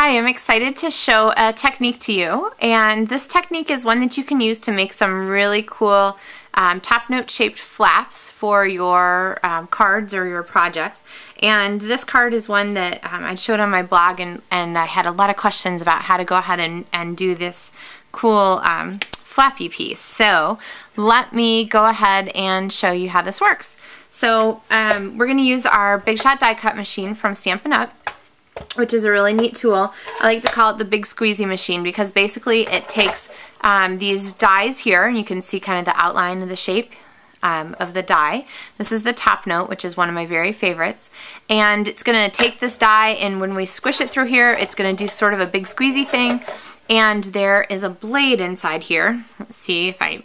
Hi, I'm excited to show a technique to you, and this technique is one that you can use to make some really cool top note shaped flaps for your cards or your projects. And this card is one that I showed on my blog, and I had a lot of questions about how to go ahead and do this cool flappy piece. So let me go ahead and show you how this works. So we're going to use our Big Shot die cut machine from Stampin' Up, which is a really neat tool. I like to call it the big squeezy machine because basically it takes these dies here, and you can see kind of the outline of the shape of the die. This is the top note, which is one of my very favorites, and it's going to take this die, and when we squish it through here, it's going to do sort of a big squeezy thing. And there is a blade inside here. Let's see if I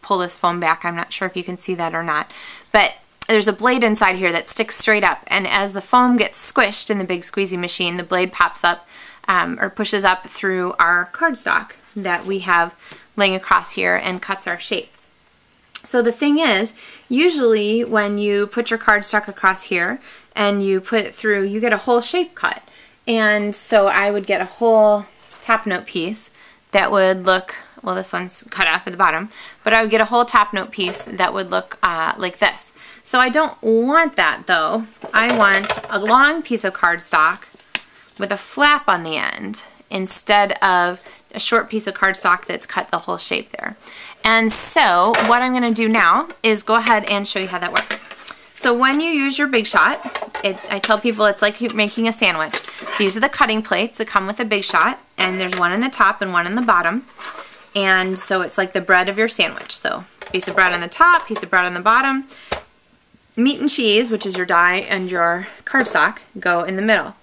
pull this foam back. I'm not sure if you can see that or not, but there's a blade inside here that sticks straight up, and as the foam gets squished in the big squeezy machine, the blade pops up or pushes up through our cardstock that we have laying across here and cuts our shape. So the thing is, usually when you put your cardstock across here and you put it through, you get a whole shape cut. And so I would get a whole top note piece that would look, well, this one's cut off at the bottom, but I would get a whole top note piece that would look like this. So I don't want that though. I want a long piece of cardstock with a flap on the end instead of a short piece of cardstock that's cut the whole shape there. And so what I'm going to do now is go ahead and show you how that works. So when you use your Big Shot, I tell people it's like making a sandwich. These are the cutting plates that come with a Big Shot, and there's one on the top and one on the bottom. And so it's like the bread of your sandwich. So piece of bread on the top, piece of bread on the bottom. Meat and cheese, which is your die and your cardstock, go in the middle.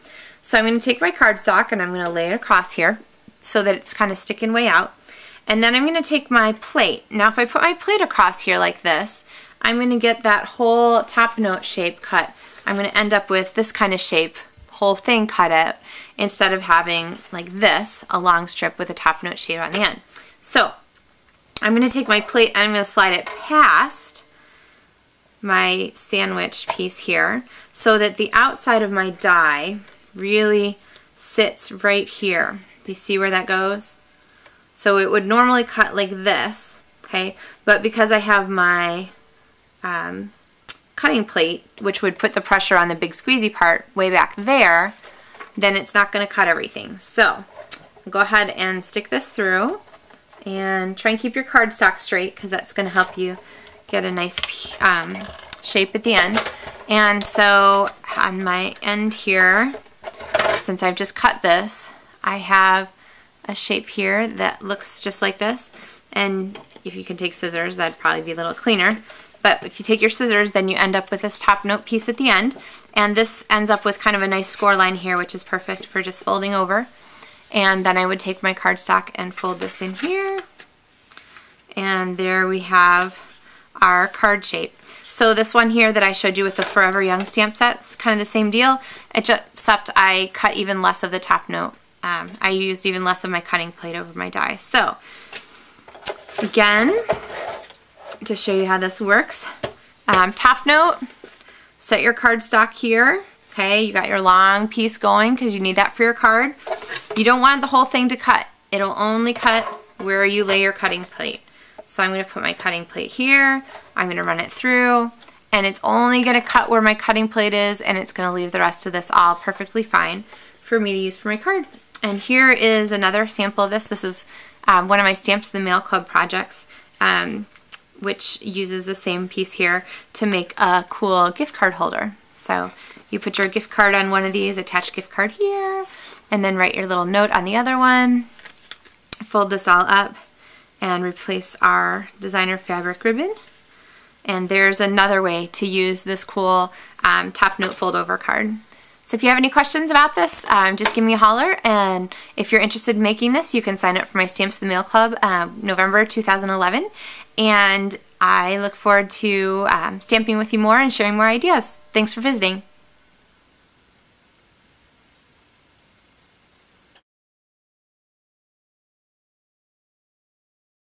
So I'm going to take my cardstock and I'm going to lay it across here so that it's kind of sticking way out. And then I'm going to take my plate. Now if I put my plate across here like this, I'm going to get that whole top note shape cut. I'm going to end up with this kind of shape, whole thing cut out, instead of having like this, a long strip with a top note shape on the end. So I'm going to take my plate and I'm going to slide it past my sandwich piece here so that the outside of my die really sits right here. Do you see where that goes? So it would normally cut like this, okay, but because I have my cutting plate, which would put the pressure on the big squeezy part way back there, then it's not going to cut everything. So go ahead and stick this through and try and keep your cardstock straight because that's going to help you get a nice shape at the end. And so on my end here, since I've just cut this, I have a shape here that looks just like this. And if you can take scissors, that'd probably be a little cleaner. But if you take your scissors, then you end up with this top note piece at the end. And this ends up with kind of a nice score line here, which is perfect for just folding over. And then I would take my cardstock and fold this in here. And there we have our card shape. So this one here that I showed you with the Forever Young stamp set's kind of the same deal, except I cut even less of the top note. I used even less of my cutting plate over my die. So again, to show you how this works, top note, set your cardstock here. Okay, you got your long piece going because you need that for your card. You don't want the whole thing to cut. It'll only cut where you lay your cutting plate. So I'm going to put my cutting plate here, I'm going to run it through, and it's only going to cut where my cutting plate is, and it's going to leave the rest of this all perfectly fine for me to use for my card. And here is another sample of this. This is one of my Stamps in the Mail Club projects, which uses the same piece here to make a cool gift card holder. So you put your gift card on one of these, attach gift card here, and then write your little note on the other one, fold this all up, and replace our designer fabric ribbon. And there's another way to use this cool top note fold over card. So if you have any questions about this, just give me a holler, and if you're interested in making this, you can sign up for my Stamps in the Mail Club November 2011, and I look forward to stamping with you more and sharing more ideas. Thanks for visiting.